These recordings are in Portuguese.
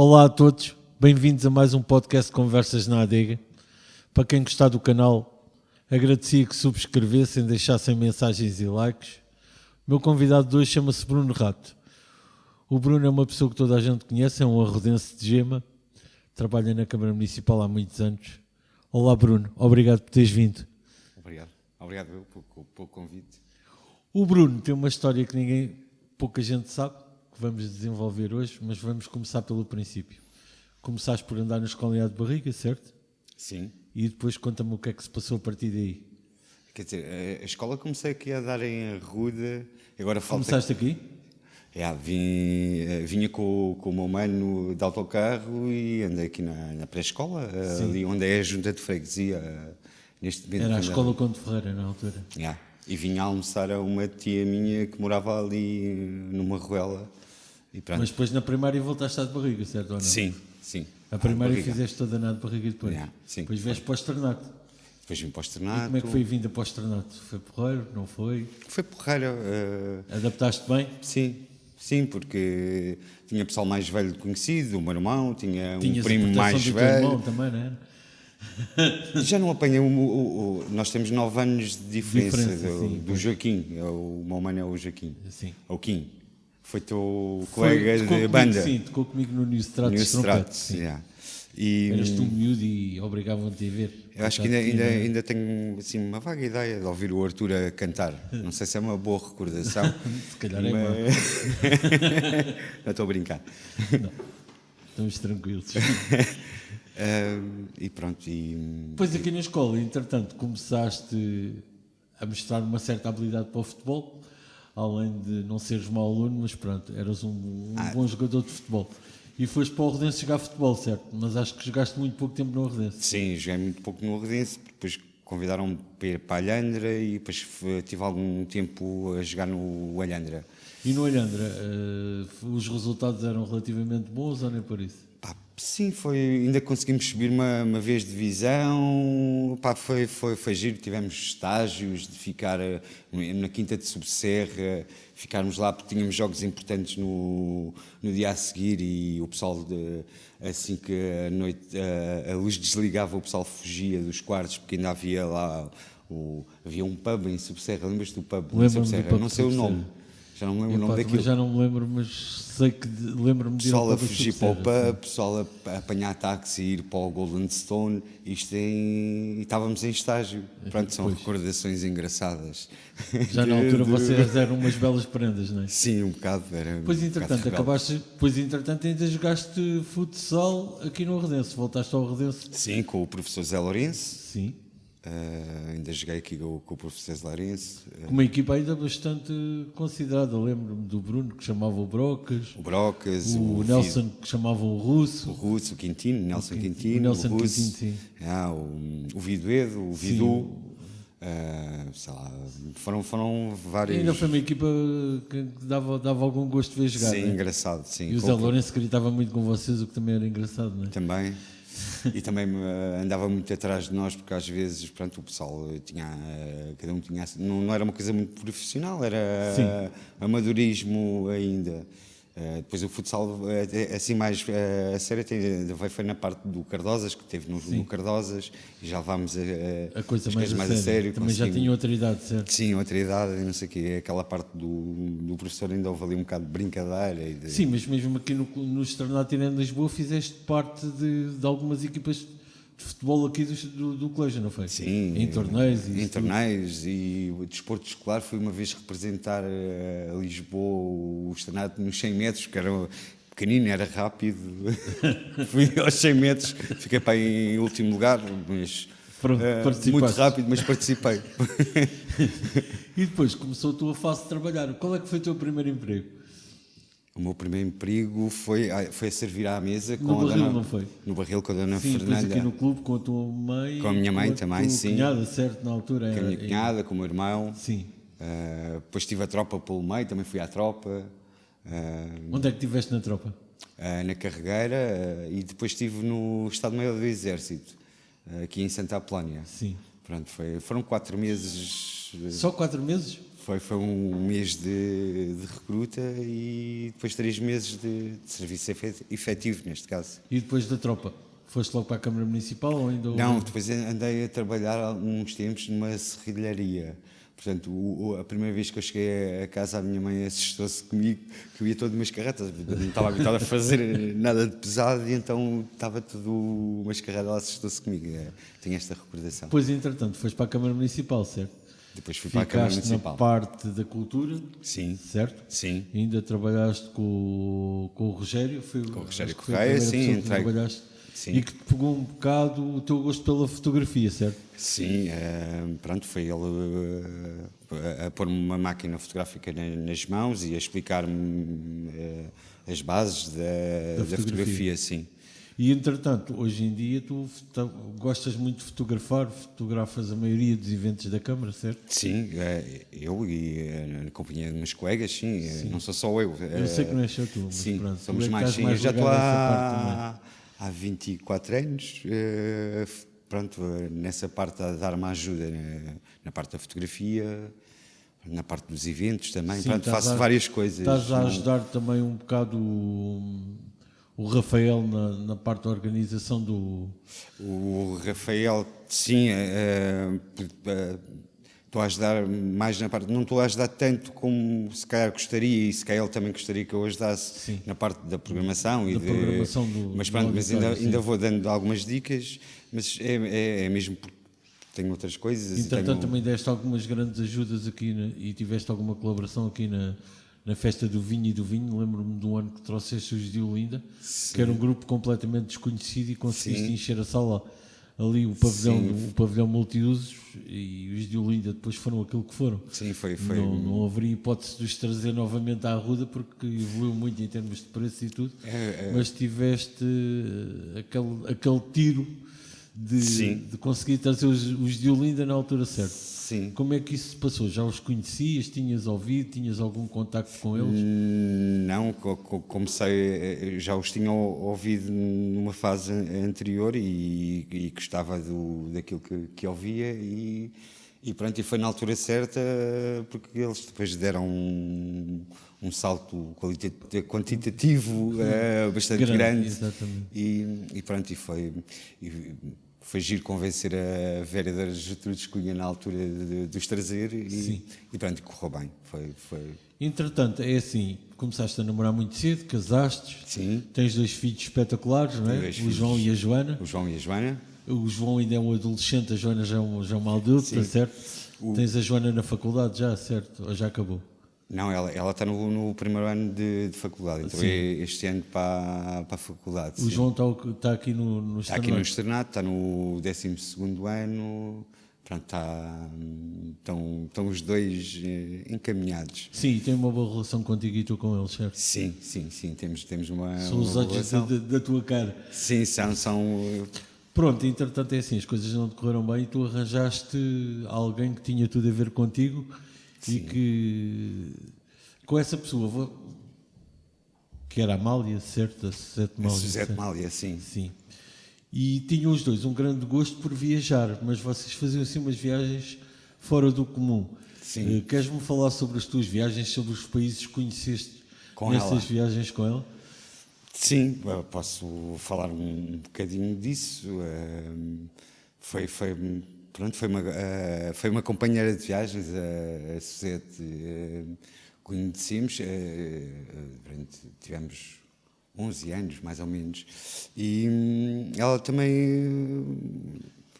Olá a todos, bem-vindos a mais um podcast de Conversas na Adega. Para quem gostar do canal, agradecia que subscrevessem, deixassem mensagens e likes. O meu convidado de hoje chama-se Bruno Rato. O Bruno é uma pessoa que toda a gente conhece, é um arrodense de Gema, trabalha na Câmara Municipal há muitos anos. Olá Bruno, obrigado por teres vindo. Obrigado eu pelo convite. O Bruno tem uma história que pouca gente sabe, que vamos desenvolver hoje, mas vamos começar pelo princípio. Começaste por andar no escolinhado de barriga, certo? Sim. E depois conta-me o que é que se passou a partir daí. Quer dizer, a escola comecei aqui a dar em Arruda. Agora falta... Começaste aqui? Vinha com o meu mano de autocarro e andei aqui na pré-escola, ali onde é a junta de freguesia. Neste momento. Era a escola Conde Ferreira na altura. E vinha almoçar a uma tia minha que morava ali numa ruela. E pronto. Mas depois na primária voltaste a de barriga, certo ou não? Sim. A primária fizeste toda na de barriga depois? Sim. Depois vieste para o externato. Depois vim para o externato. E como é que foi a vinda para o externato? Foi porreiro? Não foi? Foi porreiro. Adaptaste bem? Sim, porque tinha pessoal mais velho conhecido, o meu irmão, tinha um primo a mais do velho. Teu irmão também, não era? Já não apanhei nós temos 9 anos de diferença do Joaquim. O meu mano é o Joaquim. Sim. É o Kim. Foi teu colega de banda. Sim, tocou comigo no New Stratos. New Stratos, Eras tu miúdo e obrigavam-te a ver. Eu acho que ainda tenho assim, uma vaga ideia de ouvir o Arthur a cantar. Não sei se é uma boa recordação. Se calhar é mau. Não estou a brincar. Não. Estamos tranquilos. E pronto. Depois aqui na escola, entretanto, começaste a mostrar uma certa habilidade para o futebol, além de não seres mau aluno, mas pronto, eras um bom jogador de futebol. E foste para o Arredense jogar futebol, certo? Mas acho que jogaste muito pouco tempo no Arredense. Sim, joguei muito pouco no Arredense, depois convidaram-me para ir para a Alhandra e depois tive algum tempo a jogar no Alhandra. E no Alhandra, os resultados eram relativamente bons ou nem por isso? Sim, ainda conseguimos subir uma vez de divisão, foi giro, tivemos estágios de ficar na Quinta de Subserra, ficarmos lá porque tínhamos jogos importantes no dia a seguir e o pessoal, assim que a noite a luz desligava, o pessoal fugia dos quartos porque ainda havia lá, havia um pub em Subserra, lembras-te do pub em Subserra? Não sei o nome. Já não me lembro o nome daquilo. Já não me lembro, mas sei que lembro-me de ir ao pessoal a fugir para o pub, pessoal a apanhar táxi e ir para o Golden Stone, e estávamos em estágio. Pronto, são recordações engraçadas. Já na altura vocês eram umas belas prendas, não é? Sim, um bocado. Pois entretanto ainda jogaste futsal aqui no Arredense, voltaste ao Arredense? Sim, com o professor Zé Lourenço. Sim. Ainda joguei aqui com o professor Zé Lourenço. Uma equipa ainda bastante considerada, lembro-me do Bruno, que chamava o Brocas. O Nelson, que chamava o Russo. O Quintino, Nelson Quintino. O Nelson Russo, Quintino, sim. O Viduedo, o Vidu. Sei lá, foram vários. E ainda foi uma equipa que dava algum gosto de ver jogar. Sim, né? Engraçado, sim. E o Zé Lourenço gritava muito com vocês, o que também era engraçado, não é? Também. E também andava muito atrás de nós, porque às vezes, pronto, o pessoal cada um tinha, não era uma coisa muito profissional, era amadorismo ainda. Depois o futsal, assim mais a sério, foi na parte do Cardosas, que teve no Cardosas, e já levámos a coisa mais a sério. Também já tinha outra idade, certo? Sim, outra idade, não sei o quê. Aquela parte do professor ainda houve ali um bocado de brincadeira. Sim, mas mesmo aqui no Externato em Lisboa fizeste parte de algumas equipas de futebol aqui do colégio, não foi? Sim. Em torneios. E o desporto escolar fui uma vez representar a Lisboa, o Externato nos 100 metros, que era pequenino, era rápido. Fui aos 100 metros, fiquei para em último lugar, mas muito rápido, mas participei. E depois começou a tua fase de trabalhar. Qual é que foi o teu primeiro emprego? O meu primeiro emprego foi a servir à mesa com no Barril, não foi? No Barril com a dona sim, Fernanda. Sim, aqui no clube com a tua mãe. Com a minha mãe também, sim. Com a cunhada, certo, na altura. Com a minha cunhada, com o meu irmão. Sim. Depois tive a tropa pelo meio, também fui à tropa. Onde é que estiveste na tropa? Na Carregueira e depois estive no Estado-Maior do Exército, aqui em Santa Apolónia. Sim. Pronto, foram 4 meses. Só 4 meses? Foi um mês de recruta e depois 3 meses de serviço efetivo, neste caso. E depois da tropa? Foste logo para a Câmara Municipal ou ainda... Não, depois andei a trabalhar uns tempos numa serrilharia. Portanto, a primeira vez que eu cheguei a casa, a minha mãe assustou-se comigo, que eu ia todo mascarrado. Não estava habituado a fazer nada de pesado e então estava tudo mascarrado. Ela assustou-se comigo. Tenho esta recordação. Depois, entretanto, foste para a Câmara Municipal, certo? Depois fui para a Câmara Ficaste Municipal. na parte da cultura, Sim. certo? Sim. E ainda trabalhaste com o Rogério? Com o Rogério foi a Correia, primeira sim, pessoa que entrei. trabalhaste. Sim. E que te pegou um bocado o teu gosto pela fotografia, certo? Sim, pronto, foi ele a pôr-me uma máquina fotográfica nas mãos e a explicar-me as bases da fotografia, sim. E entretanto, hoje em dia tu gostas muito de fotografar, fotografas a maioria dos eventos da Câmara, certo? Sim, eu e na companhia de meus colegas, sim, não sou só eu. Eu sei que não és só tu, mas sim, pronto, somos tu é que mais, estás sim. Eu já estou ligado a essa parte há 24 anos, pronto, nessa parte a dar-me ajuda na parte da fotografia, na parte dos eventos também, Sim, pronto, faço várias coisas. Estás a ajudar também um bocado o Rafael na parte da organização do... O Rafael, sim, estou a ajudar mais na parte, não estou a ajudar tanto como se calhar gostaria e se calhar ele também gostaria que eu ajudasse Sim. na parte da programação. Mas pronto, mas ainda vou dando algumas dicas, mas é mesmo porque tenho outras coisas. Entretanto, também deste algumas grandes ajudas aqui e tiveste alguma colaboração aqui na festa do vinho e do vinho. Lembro-me de um ano que trouxeste os de Olinda, que era um grupo completamente desconhecido e conseguiste Sim. encher a sala ali, o pavilhão multiusos, e os de Olinda depois foram aquilo que foram. Sim, foi. Não haveria hipótese de os trazer novamente à Arruda porque evoluiu muito em termos de preço e tudo, mas tiveste aquele tiro de conseguir trazer os de Olinda na altura certa. Sim. Como é que isso se passou? Já os conhecias? Tinhas ouvido? Tinhas algum contacto com eles? Não, comecei, já os tinha ouvido numa fase anterior e gostava daquilo que ouvia e pronto, e foi na altura certa porque eles depois deram um salto quantitativo bastante grande. Exatamente. E pronto, foi giro convencer a vereadora Gertrudes Cunha na altura de os trazer e pronto, correu bem. Foi. Entretanto, é assim, começaste a namorar muito cedo, casaste, Sim. Tens 2 filhos espetaculares, não é? O João e a Joana. O João e a Joana. O João ainda é um adolescente, a Joana já é uma adulta, certo? Tens a Joana na faculdade já, certo? Ou já acabou? Não, ela está no primeiro ano de faculdade, então este ano para a faculdade. O João está aqui no Está aqui no externato, está no 12º ano, pronto, estão os dois encaminhados. Sim, e tem uma boa relação contigo e tu com eles, certo? Sim, temos uma São os boa olhos relação. da tua cara. Sim, são. Pronto, entretanto é assim, as coisas não decorreram bem e tu arranjaste alguém que tinha tudo a ver contigo e que com essa pessoa, que era a Amália, certo? A Suzete Mália. Suzete Mália, sim. Sim. E tinham os dois um grande gosto por viajar, mas vocês faziam assim umas viagens fora do comum. Sim. Queres-me falar sobre as tuas viagens, sobre os países que conheceste Com nessas ela. viagens com ela? Sim, posso falar um bocadinho disso. Foi uma companheira de viagens, a Suzete. Conhecemos, tivemos 11 anos, mais ou menos, e ela também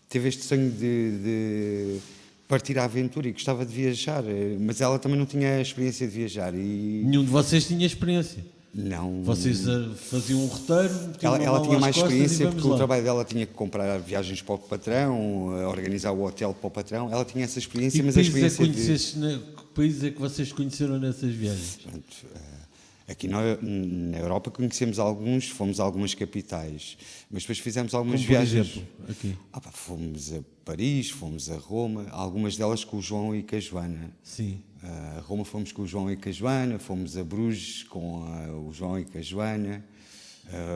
teve este sonho de partir à aventura e gostava de viajar, mas ela também não tinha a experiência de viajar. Nenhum de vocês tinha experiência? Não. Vocês faziam um roteiro? Ela tinha mais experiência porque lá. o trabalho dela tinha que comprar viagens para o patrão, organizar o hotel para o patrão. Ela tinha essa experiência, mas a experiência que países é que vocês conheceram nessas viagens? Pronto, aqui na Europa conhecemos alguns, fomos a algumas capitais, mas depois fizemos algumas viagens. Por exemplo, aqui. Fomos a Paris, fomos a Roma, algumas delas com o João e com a Joana. Sim. A Roma fomos com o João e com a Joana, fomos a Bruges com o João e com a Joana.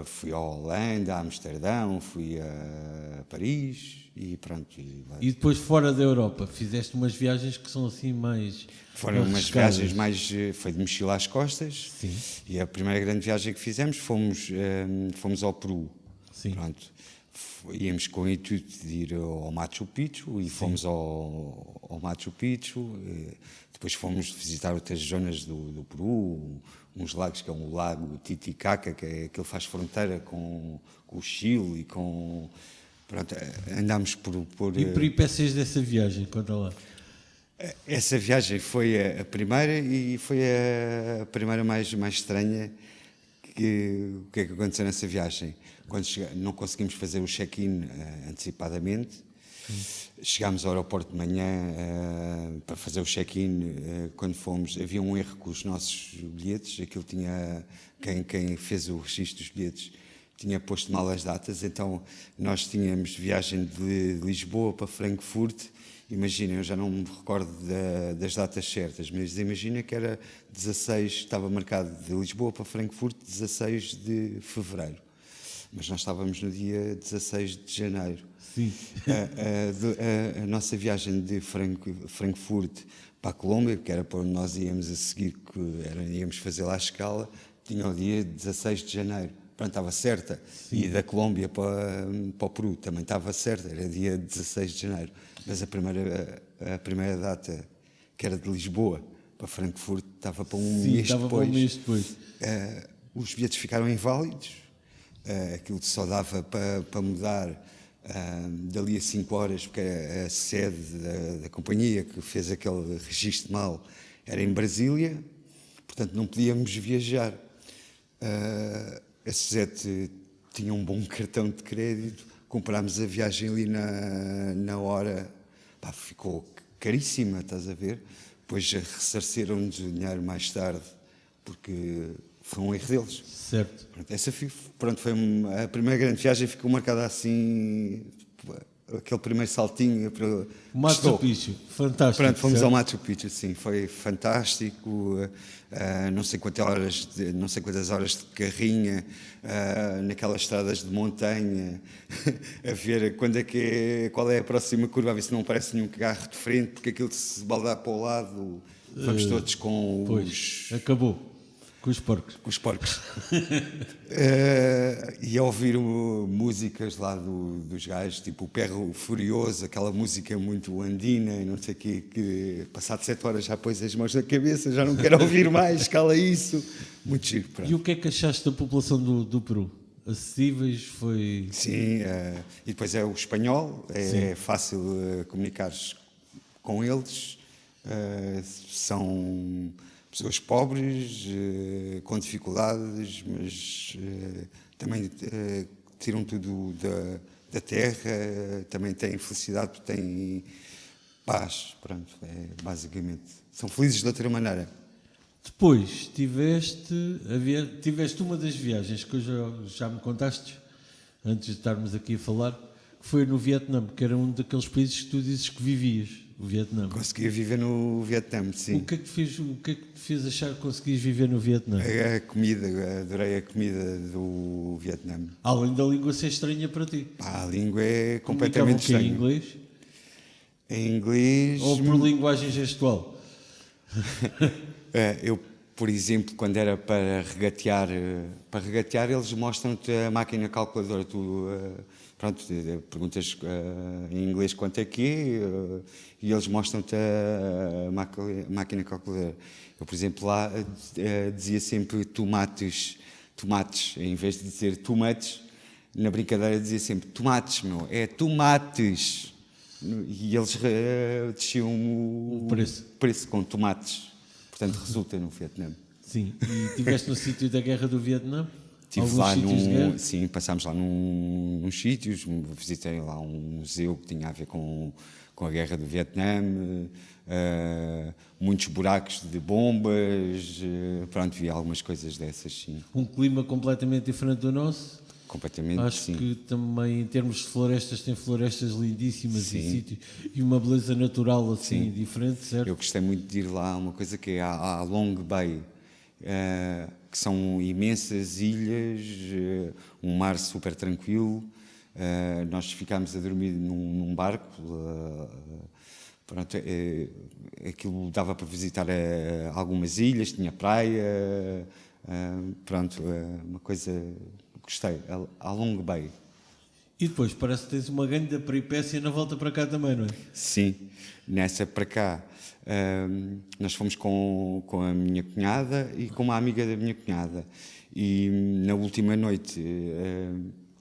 Fui à Holanda, a Amsterdão, fui a Paris e pronto. E depois fora da Europa, fizeste umas viagens que são assim mais Foram umas arriscadas. viagens mais... Foi de mochila às costas. Sim. E a primeira grande viagem que fizemos fomos ao Peru. Sim. Pronto. Íamos com o intuito de ir ao Machu Picchu e fomos ao Machu Picchu. Depois fomos visitar outras zonas do Peru, uns lagos, que é um lago Titicaca, que ele faz fronteira com o Chile e com... Pronto, andámos por... E peripécias dessa viagem, conta lá. Essa viagem foi a primeira e foi a primeira mais estranha. O que é que aconteceu nessa viagem? Quando não conseguimos fazer o check-in antecipadamente, chegámos ao aeroporto de manhã para fazer o check-in. Quando fomos, havia um erro com os nossos bilhetes. Aquilo tinha... Quem fez o registro dos bilhetes tinha posto mal as datas, então nós tínhamos viagem de Lisboa para Frankfurt. Imaginem, eu já não me recordo das datas certas, mas imagina que era 16, estava marcado de Lisboa para Frankfurt, 16 de fevereiro. Mas nós estávamos no dia 16 de janeiro. Sim. A nossa viagem de Frankfurt para a Colômbia, que era para onde nós íamos a seguir, íamos fazer lá a escala, tinha o dia 16 de janeiro. Pronto, estava certa. Sim. E da Colômbia para o Peru também estava certa, era dia 16 de janeiro. Mas a primeira data, que era de Lisboa para Frankfurt, estava para um mês depois. Estava para um mês depois. Os bilhetes ficaram inválidos, aquilo só dava para mudar dali a 5 horas, porque a sede da companhia que fez aquele registro mal era em Brasília, portanto não podíamos viajar. A Suzete tinha um bom cartão de crédito, comprámos a viagem ali na hora, ficou caríssima, estás a ver? Depois ressarceram-nos o dinheiro mais tarde, porque foi um erro deles. Certo. Pronto, foi a primeira grande viagem, ficou marcada assim, aquele primeiro saltinho. Machu Picchu, fantástico. Pronto, fomos certo? ao Machu Picchu, sim, foi fantástico. Não sei quantas horas de carrinha, naquelas estradas de montanha, a ver qual é a próxima curva, a ver se não aparece nenhum carro de frente, porque aquilo se baldar para o lado, vamos todos com Pois, acabou. Com os porcos. Com os porcos. E a ouvir músicas lá dos gajos, tipo o Perro Furioso, aquela música muito andina e não sei o quê, que passado 7 horas já pôs as mãos na cabeça, já não quero ouvir mais, cala isso. Muito giro. Pronto. E o que é que achaste da população do Peru? Acessíveis, foi... Sim, e depois é o espanhol, é fácil comunicar com eles, são... pessoas pobres, com dificuldades, mas também tiram tudo da terra, também têm felicidade, têm paz, pronto, basicamente. São felizes de outra maneira. Depois tiveste uma das viagens que já me contaste, antes de estarmos aqui a falar, que foi no Vietnã, que era um daqueles países que tu dizes que vivias, o Vietnã. Consegui viver no Vietnã, sim. O que é que te fez achar que conseguias viver no Vietnã? A comida, adorei a comida do Vietnã. Além da língua ser estranha para ti. A língua é completamente estranha. Em inglês? Em inglês... Ou por linguagem gestual? Eu, por exemplo, quando era para regatear eles mostram-te a máquina calculadora. Tu perguntas em inglês quanto é que é e eles mostram-te a máquina calculadora. Eu, por exemplo, lá dizia sempre tomates, em vez de dizer tomates, na brincadeira dizia sempre tomates, é tomates. E eles desciam o preço com tomates. Portanto, resulta no Vietnã. Sim. E estiveste no sítio da guerra do Vietnã? Estive lá sim, passámos lá nos sítios, visitei lá um museu que tinha a ver com a guerra do Vietnã, muitos buracos de bombas, pronto, vi algumas coisas dessas, sim. Um clima completamente diferente do nosso? Completamente, Acho sim. que também, em termos de florestas, tem florestas lindíssimas sim. e sítios, e uma beleza natural assim diferente, certo? Eu gostei muito de ir lá, uma coisa que é a Long Bay. que são imensas ilhas, um mar super tranquilo. Nós ficámos a dormir num barco. Pronto, aquilo dava para visitar algumas ilhas, tinha praia, pronto, uma coisa que gostei, a Long Bay. E depois parece que tens uma grande peripécia na volta para cá também, não é? Sim, nessa para cá, nós fomos com a minha cunhada e com uma amiga da minha cunhada. E na última noite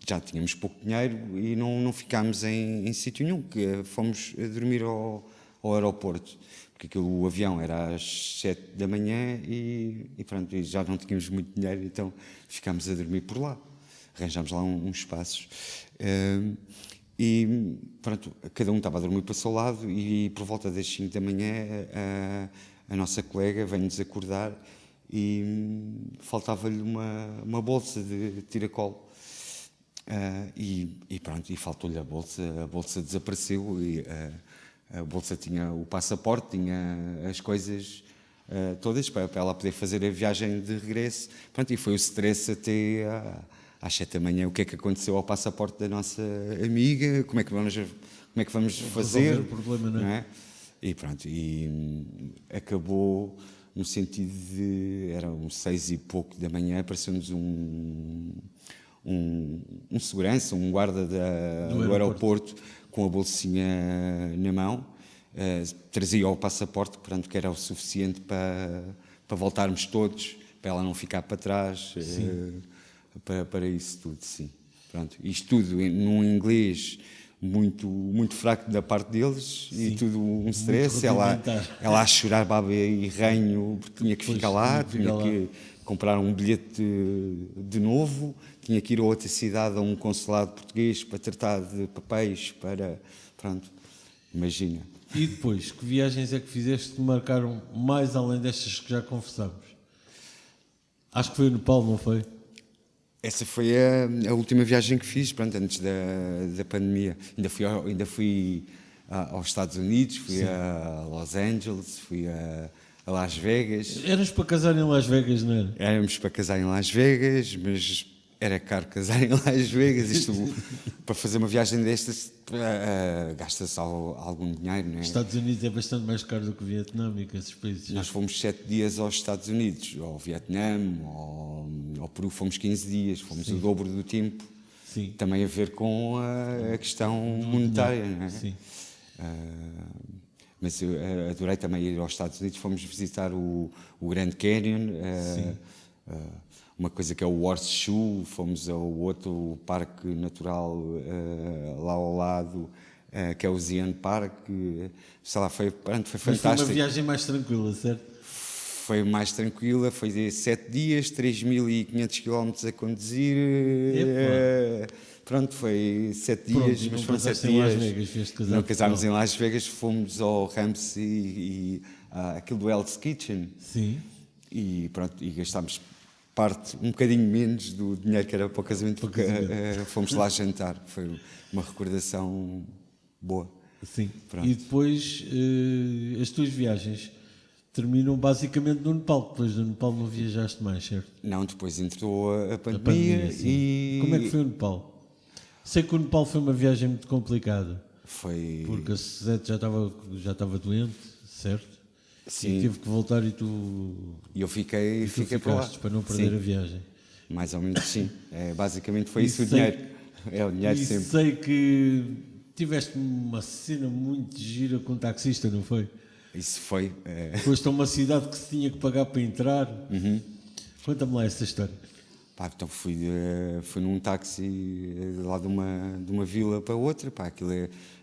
já tínhamos pouco dinheiro e não ficámos em sítio nenhum, que fomos a dormir ao aeroporto, porque o avião era às 7 da manhã e pronto, e já não tínhamos muito dinheiro, então ficámos a dormir por lá. Arranjámos lá uns espaços. E pronto, cada um estava a dormir para o seu lado e por volta das 5 da manhã a nossa colega veio-nos acordar e faltava-lhe uma bolsa de tiracolo. E pronto, e faltou-lhe a bolsa desapareceu e a bolsa tinha o passaporte, tinha as coisas todas para ela poder fazer a viagem de regresso. Pronto, e foi o stress até às 7 da manhã, o que é que aconteceu ao passaporte da nossa amiga, como é que vamos fazer, o problema, não é? E pronto, e acabou no sentido de, eram 6 e pouco da manhã, apareceu-nos um segurança, um guarda do aeroporto com a bolsinha na mão, trazia o passaporte, portanto, que era o suficiente para voltarmos todos, para ela não ficar para trás, para isso tudo, sim. Pronto, isto tudo num inglês muito fraco da parte deles, sim, e tudo um stress, ela a chorar baba e ranho, porque tinha que ficar lá, tinha que comprar um bilhete de novo, tinha que ir a outra cidade, a um consulado português, para tratar de papéis, pronto, imagina. E depois, que viagens é que fizeste que marcaram mais além destas que já conversámos? Acho que foi o Nepal, não foi? Essa foi a última viagem que fiz, pronto, antes da pandemia. Ainda fui aos Estados Unidos, fui, sim, a Los Angeles, fui a Las Vegas. Éramos para casar em Las Vegas, não era? Éramos para casar em Las Vegas, mas era caro casar em Las Vegas. Isto, para fazer uma viagem destas, gasta-se algum dinheiro, não é? Estados Unidos é bastante mais caro do que o Vietnã e que esses países. Nós fomos 7 dias aos Estados Unidos, ao Vietnã, ao Peru fomos 15 dias, fomos, sim, o dobro do tempo. Sim. Também a ver com a questão monetária, não é? Sim. Mas eu adorei também ir aos Estados Unidos, fomos visitar o Grand Canyon, uma coisa que é o Horseshoe, fomos ao outro parque natural lá ao lado, que é o Zion Park, sei lá, foi fantástico. Mas foi uma viagem mais tranquila, certo? Foi mais tranquila, foi de 7 dias, 3.500 km a conduzir, pronto, foi 7 dias, mas foram 7 dias. Não casámos em Las Vegas, fomos ao Ramsey e aquilo do Hell's Kitchen. Sim. E pronto, e gastámos um bocadinho menos do dinheiro que era para o casamento, porque fomos lá jantar. Foi uma recordação boa. Sim. Pronto. E depois as tuas viagens terminam basicamente no Nepal. Depois do Nepal não viajaste mais, certo? Não, depois entrou a pandemia e... Como é que foi o Nepal? Sei que o Nepal foi uma viagem muito complicada. Foi... Porque a Suzette já estava doente, certo? Sim. E teve que voltar e eu fiquei para lá. Para não perder, sim, a viagem. Mais ou menos, sim. Basicamente foi isso o dinheiro. É o dinheiro sempre. Sei que tiveste uma cena muito gira com o taxista, não foi? Isso foi. Foste a uma cidade que se tinha que pagar para entrar. Uhum. Conta-me lá essa história. Então fui num táxi lá de uma vila para outra. Aquilo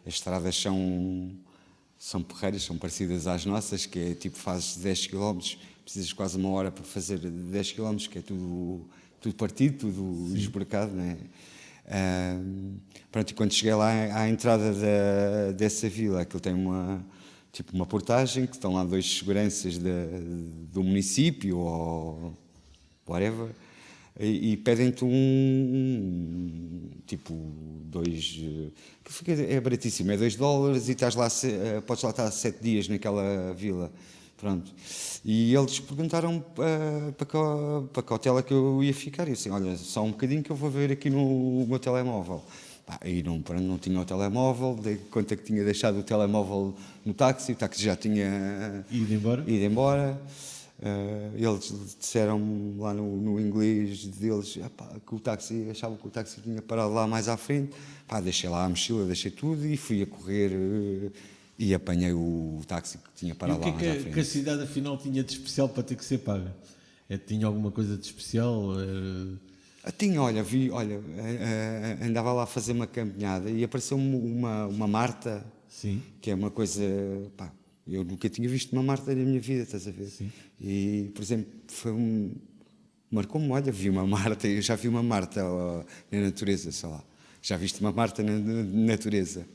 as estradas são porreiras, são parecidas às nossas, que é tipo, fazes 10 km, precisas quase uma hora para fazer 10 km, que é tudo partido, tudo esburacado, não é? Pronto, e quando cheguei lá à entrada dessa vila, aquilo tem uma portagem, que estão lá 2 seguranças do município, ou whatever, e pedem-te é baratíssimo, é $2 e estás lá, podes lá estar 7 dias naquela vila. Pronto. E eles perguntaram para que hotel é que eu ia ficar. E eu assim, olha, só um bocadinho que eu vou ver aqui no meu telemóvel. E não tinha o telemóvel, dei conta que tinha deixado o telemóvel no táxi, o táxi já tinha Ido embora? ido embora. Eles disseram lá no inglês deles que o táxi, achavam que o táxi tinha parado lá mais à frente. Deixei lá a mochila, deixei tudo e fui a correr e apanhei o táxi que tinha parado lá mais à frente. E o que a cidade afinal tinha de especial para ter que ser paga? Tinha alguma coisa de especial? Tinha, olha, andava lá a fazer uma caminhada e apareceu-me uma Marta, Sim. que é uma coisa, eu nunca tinha visto uma Marta na minha vida, estás a ver? Sim. E, por exemplo, marcou-me, olha, vi uma Marta, eu já vi uma Marta na natureza, sei lá, já viste uma Marta na natureza.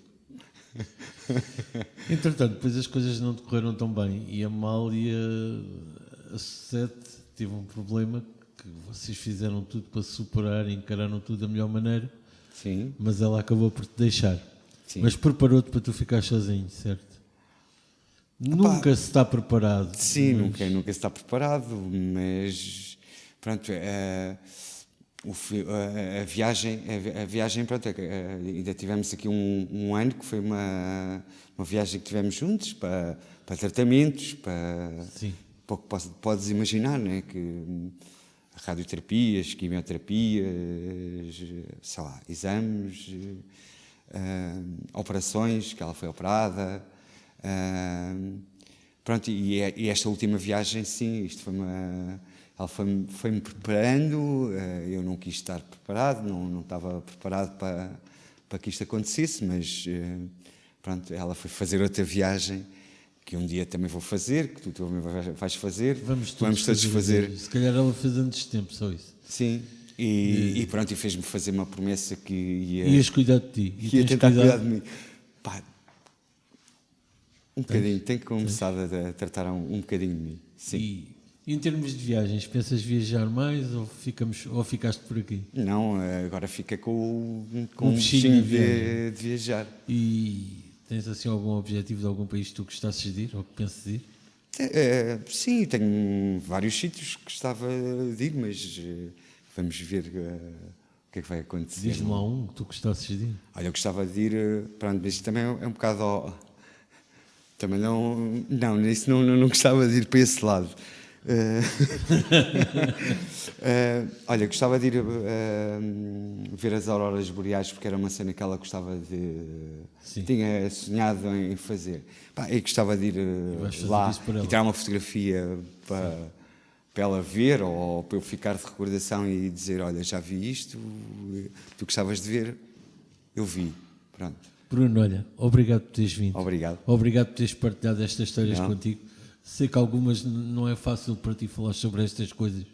Entretanto, depois as coisas não decorreram tão bem e a Amália, a Sete, teve um problema que vocês fizeram tudo para superar, encararam tudo da melhor maneira. Sim. Mas ela acabou por te deixar. Sim. Mas preparou-te para tu ficar sozinho, certo? Nunca se está preparado. Sim, nunca se está preparado, mas pronto, a viagem, pronto, ainda tivemos aqui um ano que foi uma viagem que tivemos juntos para tratamentos, Sim. para o que podes imaginar, né? Que radioterapias, quimioterapias, sei lá, exames, operações, que ela foi operada. Pronto, e esta última viagem, sim, isto ela foi-me preparando, eu não quis estar preparado, não estava preparado para que isto acontecesse, mas pronto, ela foi fazer outra viagem, que um dia também vou fazer, que tu também vais fazer. Vamos todos fazer. Se calhar ela fez antes de tempo, só isso. Sim, e pronto, e fez-me fazer uma promessa que ias cuidar de ti. Ia tentar cuidar de mim. Um bocadinho, tenho que começar a tratar um bocadinho de mim. Sim. E em termos de viagens, pensas viajar mais ou ficaste por aqui? Não, agora fica com Um um bichinho de viajar. E tens assim algum objetivo de algum país que tu gostasses de ir ou que penses de ir? Sim, tenho vários sítios que gostava de ir, mas vamos ver o que é que vai acontecer. Diz-me lá um que tu gostasses de ir. Olha, eu gostava de ir, pronto, mas isto também é um bocado... Também não, isso não gostava de ir para esse lado. Olha, gostava de ir ver as auroras boreais, porque era uma cena que ela gostava tinha sonhado em fazer. E gostava de ir lá e tirar uma fotografia para ela ver, ou para eu ficar de recordação e dizer, olha, já vi isto, tu gostavas de ver, eu vi, pronto. Bruno, olha, obrigado por teres vindo. Obrigado. Obrigado por teres partilhado estas histórias contigo. Sei que algumas não é fácil para ti falar sobre estas coisas,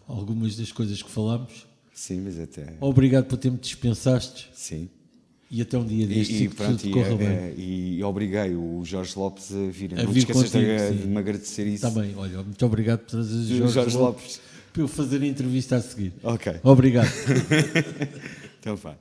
algumas das coisas que falámos. Sim, mas até... Obrigado por ter-me dispensaste. Sim. E até um dia deste, e pronto, e obriguei o Jorge Lopes a vir. Não te esqueças de me agradecer isso. Está bem, olha, muito obrigado por trazer o Jorge Lopes para eu fazer a entrevista a seguir. Ok. Obrigado. Então vá.